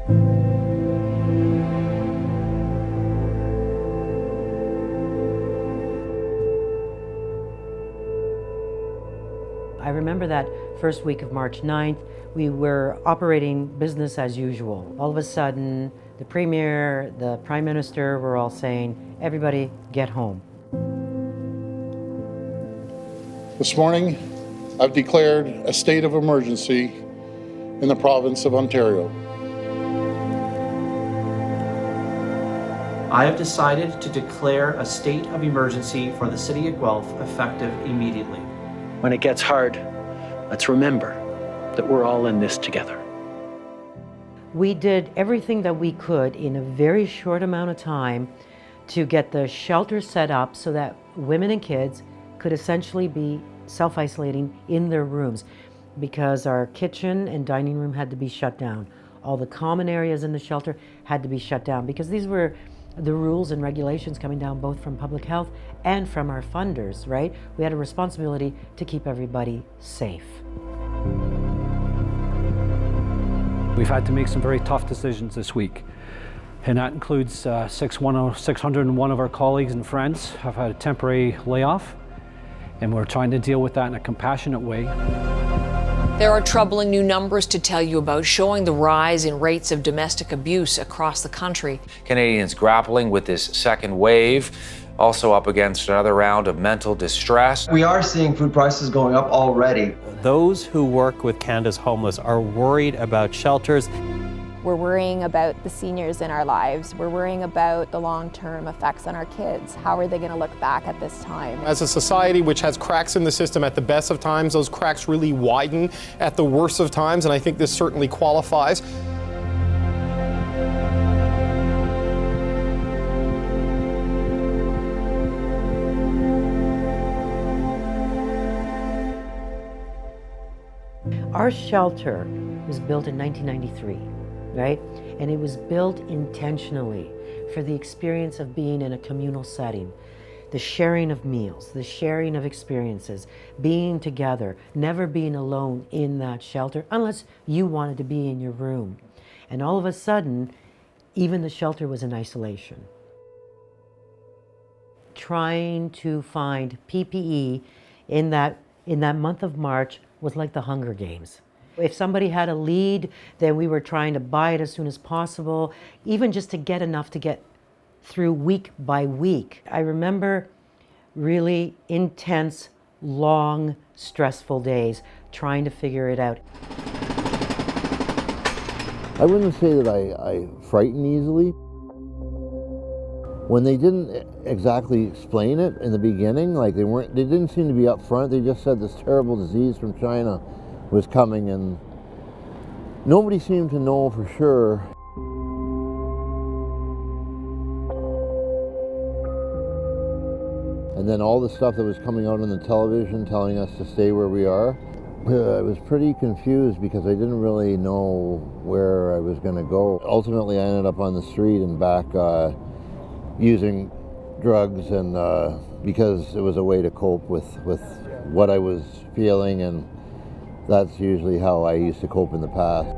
I remember that first week of March 9th, we were operating business as usual. All of a sudden, the Premier, the Prime Minister were all saying, everybody get home. This morning, I've declared a state of emergency in the province of Ontario. I have decided to declare a state of emergency for the City of Guelph effective immediately. When it gets hard, let's remember that we're all in this together. We did everything that we could in a very short amount of time to get the shelter set up so that women and kids could essentially be self-isolating in their rooms, because our kitchen and dining room had to be shut down. All the common areas in the shelter had to be shut down, because these were the rules and regulations coming down both from public health and from our funders, right? We had a responsibility to keep everybody safe. We've had to make some very tough decisions this week, and that includes 601 of our colleagues and friends have had a temporary layoff, and we're trying to deal with that in a compassionate way. There are troubling new numbers to tell you about, showing the rise in rates of domestic abuse across the country. Canadians grappling with this second wave, also up against another round of mental distress. We are seeing food prices going up already. Those who work with Canada's homeless are worried about shelters. We're worrying about the seniors in our lives. We're worrying about the long-term effects on our kids. How are they going to look back at this time? As a society which has cracks in the system at the best of times, those cracks really widen at the worst of times, and I think this certainly qualifies. Our shelter was built in 1993. Right? And it was built intentionally for the experience of being in a communal setting, the sharing of meals, the sharing of experiences, being together, never being alone in that shelter unless you wanted to be in your room. And all of a sudden, even the shelter was in isolation. Trying to find PPE in that month of March was like the Hunger Games. If somebody had a lead, then we were trying to buy it as soon as possible, even just to get enough to get through week by week. I remember really intense, long, stressful days trying to figure it out. I wouldn't say that I frighten easily. When they didn't exactly explain it in the beginning, like they didn't seem to be upfront. They just said this terrible disease from China was coming, and nobody seemed to know for sure. And then all the stuff that was coming out on the television telling us to stay where we are, I was pretty confused because I didn't really know where I was going to go. Ultimately, I ended up on the street and back using drugs, and because it was a way to cope with what I was feeling, and that's usually how I used to cope in the past.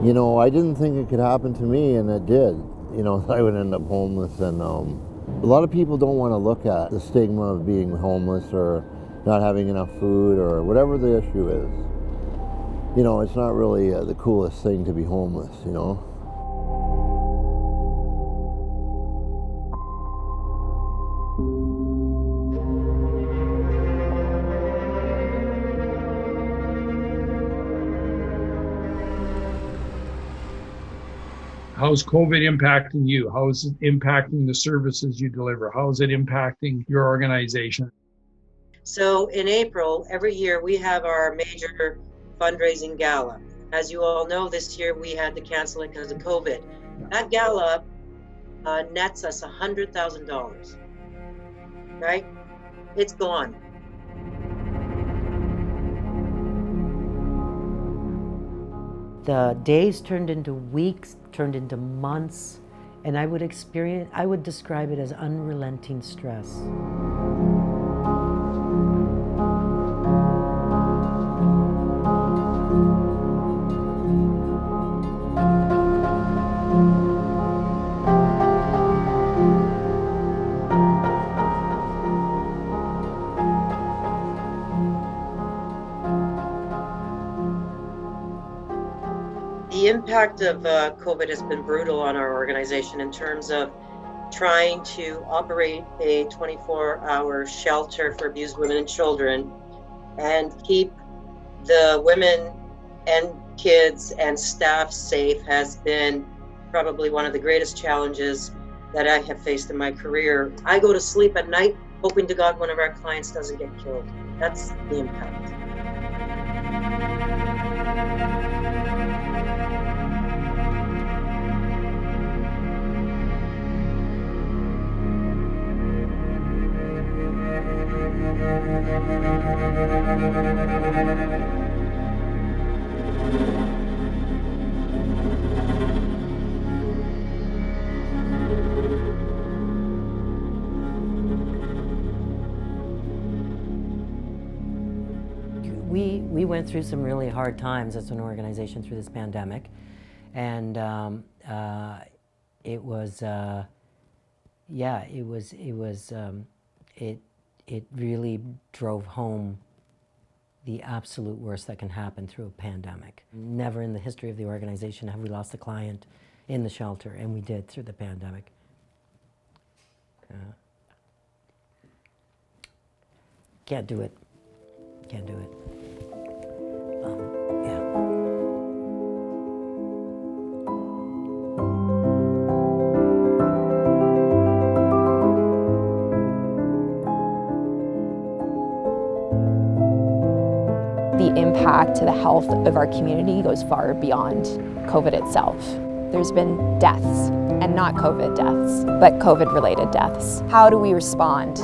You know, I didn't think it could happen to me, and it did. You know, I would end up homeless, and a lot of people don't want to look at the stigma of being homeless or not having enough food or whatever the issue is. You know, it's not really the coolest thing to be homeless, you know. How's COVID impacting you? How is it impacting the services you deliver? How is it impacting your organization? So in April, every year we have our major fundraising gala. As you all know, this year we had to cancel it because of COVID. That gala nets us $100,000, right? It's gone. The days turned into weeks, turned into months, and I would describe it as unrelenting stress. The impact of COVID has been brutal on our organization in terms of trying to operate a 24-hour shelter for abused women and children and keep the women and kids and staff safe has been probably one of the greatest challenges that I have faced in my career. I go to sleep at night hoping to God one of our clients doesn't get killed. That's the impact. We went through some really hard times as an organization through this pandemic, and it really drove home the absolute worst that can happen through a pandemic. Never in the history of the organization have we lost a client in the shelter, and we did through the pandemic. Can't do it. Can't do it. The impact to the health of our community goes far beyond COVID itself. There's been deaths, and not COVID deaths, but COVID-related deaths. How do we respond